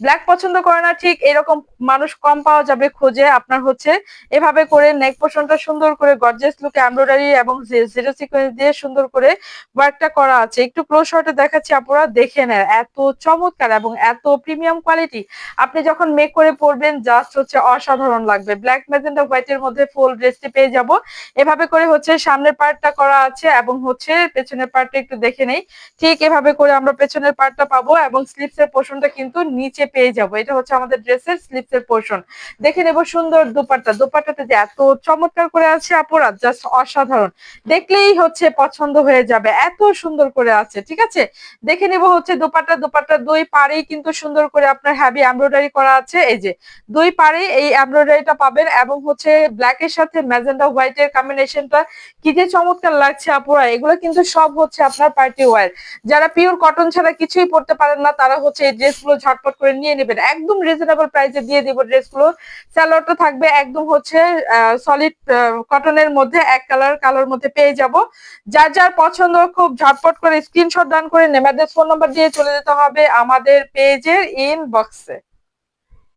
Black পছন্দ করে না ঠিক এরকম মানুষ কম পাওয়া যাবে খোঁজে। আপনার হচ্ছে এভাবে করে নেক পোর্শনটা সুন্দর করে গর্জিয়াস লুকে এমব্রয়ডারি এবং জিরো সিকোয়েন্স দিয়ে সুন্দর করে ওয়ার্কটা করা আছে। একটু ক্লোজ শটে দেখাচ্ছি, আপুরা দেখে নেন এত চমৎকার এবং এত প্রিমিয়াম কোয়ালিটি। আপনি যখন মেক করে পরবেন জাস্ট হচ্ছে অসাধারণ লাগবে। ব্ল্যাক ম্যাজেন্টা হোয়াইট এর মধ্যে ফুল ড্রেসটি পেয়ে যাব। এভাবে করে হচ্ছে সামনের পার্টটা করা আছে এবং হচ্ছে পেছনের পার্টটা একটু দেখে নেই। ঠিক এভাবে করে আমরা পেছনের পার্টটা পাবো এবং স্লিপস এর পোর্শনটা কিন্তু নিচে পেয়ে যাব। এটা হচ্ছে আমাদের ড্রেসের স্লিপস এর পোর্শন। দেখে নেব সুন্দর দোপাট্টা। দোপাট্টাতে যে এত চমৎকার করে আছে আপুরা, জাস্ট অসাধারণ। দেখলেই হচ্ছে পছন্দ হয়ে যাবে, এত সুন্দর করে আছে। ঠিক আছে, দেখে নেব হচ্ছে দোপাট্টা। দোপাট্টার দুই পাড়েই কিন্তু সুন্দর করে আপনার হ্যাভি এমব্রয়ডারি করা আছে। এই যে দুই পাড়ে এই এমব্রয়ডারিটা পাবেন এবং হচ্ছে ব্ল্যাক এর সাথে ম্যাজেন্টা হোয়াইট এর কম্বিনেশনটা কি যে চমৎকার লাগছে আপুরা। এগুলো কিন্তু সব হচ্ছে আপনার পার্টি ওয়্যার। যারা পিওর কটন ছাড়া কিছুই পড়তে পারেন না তারা হচ্ছে এই ড্রেসগুলো ঝটপট করে নিয়ে নেবেন। একদম রিজনেবল প্রাইসে দিয়ে দিব ড্রেসগুলো। স্যালোয়ারটা থাকবে একদম হচ্ছে সলিড কটনের মধ্যে, এক কালার মধ্যে পেয়ে যাব। যার যার পছন্দ খুব ঝটপট করে স্ক্রিনশট দান করে নেমাদের ফোন নাম্বার দিয়ে চলে যেতে হবে আমাদের পেজের ইনবক্সে।